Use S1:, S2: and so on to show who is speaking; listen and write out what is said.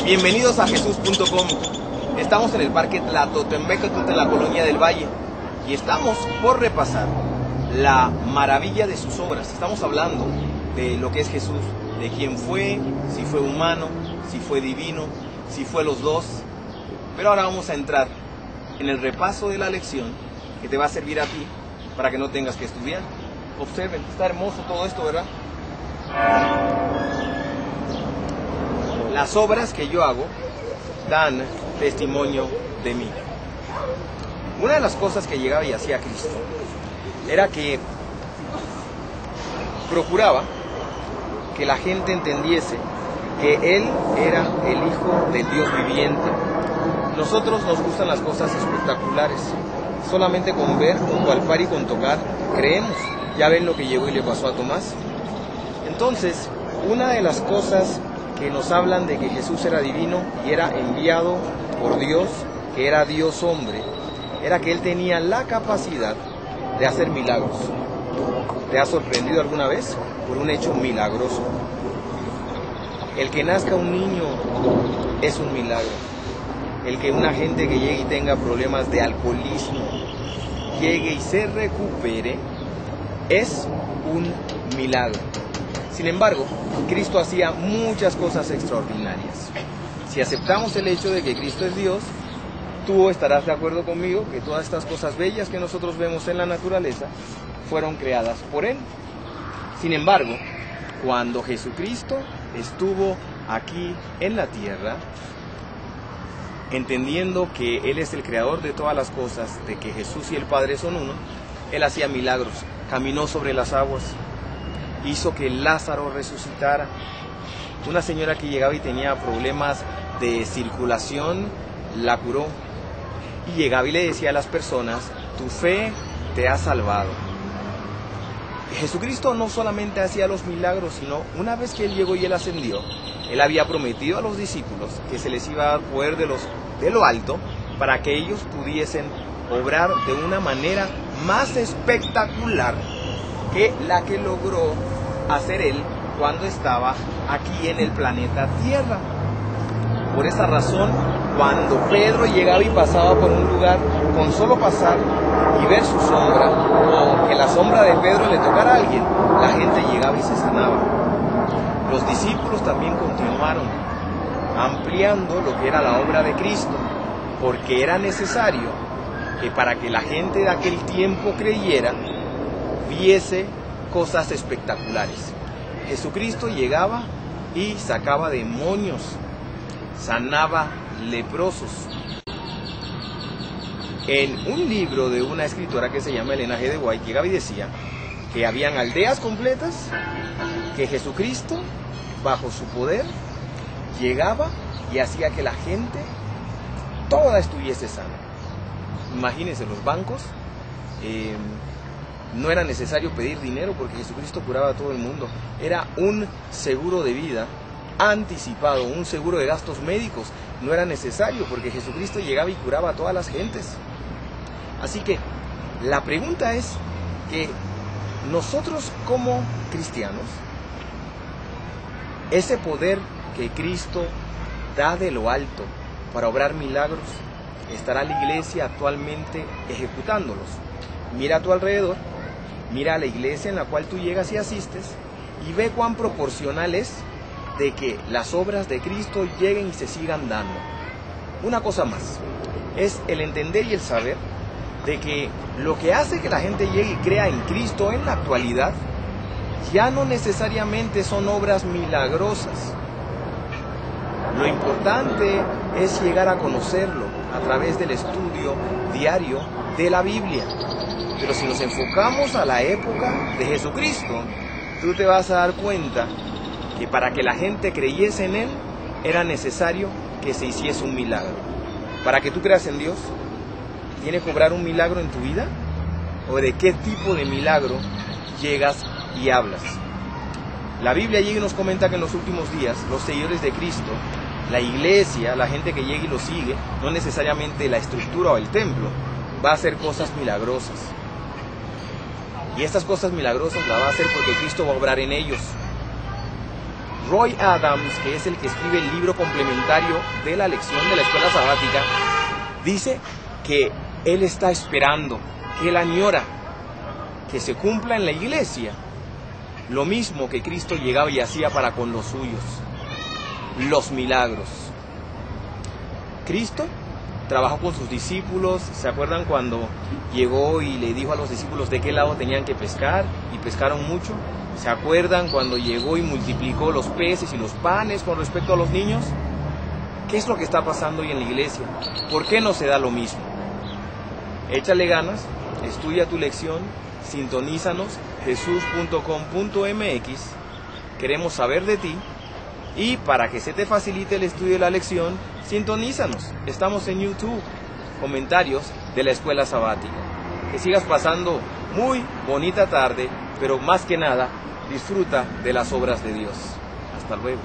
S1: Bienvenidos a jesús.com. Estamos en el Parque Tlatotemecatl en la Colonia del Valle y estamos por repasar la maravilla de sus obras. Estamos hablando de lo que es Jesús, de quién fue, si fue humano, si fue divino, si fue los dos. Pero ahora vamos a entrar en el repaso de la lección que te va a servir a ti para que no tengas que estudiar. Observen, está hermoso todo esto, ¿verdad? Las obras que yo hago dan testimonio de mí. Una de las cosas que llegaba y hacía Cristo era que procuraba que la gente entendiese que Él era el Hijo del Dios viviente. Nosotros nos gustan las cosas espectaculares. Solamente con ver, con palpar y con tocar, creemos. Ya ven lo que llegó y le pasó a Tomás. Entonces, una de las cosas que nos hablan de que Jesús era divino y era enviado por Dios, que era Dios hombre, era que Él tenía la capacidad de hacer milagros. ¿Te ha sorprendido alguna vez por un hecho milagroso? El que nazca un niño es un milagro. El que una gente que llegue y tenga problemas de alcoholismo llegue y se recupere es un milagro. Sin embargo, Cristo hacía muchas cosas extraordinarias. Si aceptamos el hecho de que Cristo es Dios, tú estarás de acuerdo conmigo que todas estas cosas bellas que nosotros vemos en la naturaleza fueron creadas por Él. Sin embargo, cuando Jesucristo estuvo aquí en la tierra, entendiendo que Él es el creador de todas las cosas, de que Jesús y el Padre son uno, Él hacía milagros, caminó sobre las aguas, hizo que Lázaro resucitara. Una señora que llegaba y tenía problemas de circulación, la curó. Y llegaba y le decía a las personas, tu fe te ha salvado. Jesucristo no solamente hacía los milagros, sino una vez que Él llegó y Él ascendió, Él había prometido a los discípulos que se les iba a dar poder de lo alto para que ellos pudiesen obrar de una manera más espectacular que la que logró hacer Él cuando estaba aquí en el planeta Tierra. Por esa razón, cuando Pedro llegaba y pasaba por un lugar, con solo pasar y ver su sombra, o que la sombra de Pedro le tocara a alguien, la gente llegaba y se sanaba. Los discípulos también continuaron ampliando lo que era la obra de Cristo, porque era necesario que para que la gente de aquel tiempo creyera, viese cosas espectaculares. Jesucristo llegaba y sacaba demonios, sanaba leprosos. En un libro de una escritora que se llama Elena G. de White, llegaba y decía que habían aldeas completas, que Jesucristo, bajo su poder, llegaba y hacía que la gente toda estuviese sana. Imagínense, los bancos, no era necesario pedir dinero porque Jesucristo curaba a todo el mundo. Era un seguro de vida anticipado, un seguro de gastos médicos. No era necesario porque Jesucristo llegaba y curaba a todas las gentes. Así que la pregunta es que nosotros como cristianos, ese poder que Cristo da de lo alto para obrar milagros, ¿estará la iglesia actualmente ejecutándolos? Mira a tu alrededor, mira a la iglesia en la cual tú llegas y asistes y ve cuán proporcional es de que las obras de Cristo lleguen y se sigan dando. Una cosa más, es el entender y el saber de que lo que hace que la gente llegue y crea en Cristo en la actualidad ya no necesariamente son obras milagrosas. Lo importante es llegar a conocerlo a través del estudio diario de la Biblia. Pero si nos enfocamos a la época de Jesucristo, tú te vas a dar cuenta que para que la gente creyese en Él, era necesario que se hiciese un milagro. Para que tú creas en Dios, ¿tiene que obrar un milagro en tu vida? ¿O de qué tipo de milagro llegas y hablas? La Biblia llega y nos comenta que en los últimos días, los seguidores de Cristo, la iglesia, la gente que llega y lo sigue, no necesariamente la estructura o el templo, va a hacer cosas milagrosas. Y estas cosas milagrosas las va a hacer porque Cristo va a obrar en ellos. Roy Adams, que es el que escribe el libro complementario de la lección de la escuela sabática, dice que él está esperando, que él añora que se cumpla en la iglesia lo mismo que Cristo llegaba y hacía para con los suyos, los milagros. Cristo trabajó con sus discípulos. ¿Se acuerdan cuando llegó y le dijo a los discípulos de qué lado tenían que pescar? Y pescaron mucho. ¿Se acuerdan cuando llegó y multiplicó los peces y los panes con respecto a los niños? ¿Qué es lo que está pasando hoy en la iglesia? ¿Por qué no se da lo mismo? Échale ganas, estudia tu lección, sintonízanos, jesus.com.mx. Queremos saber de ti. Y para que se te facilite el estudio de la lección, sintonízanos. Estamos en YouTube. Comentarios de la escuela sabática. Que sigas pasando muy bonita tarde, pero más que nada, disfruta de las obras de Dios. Hasta luego.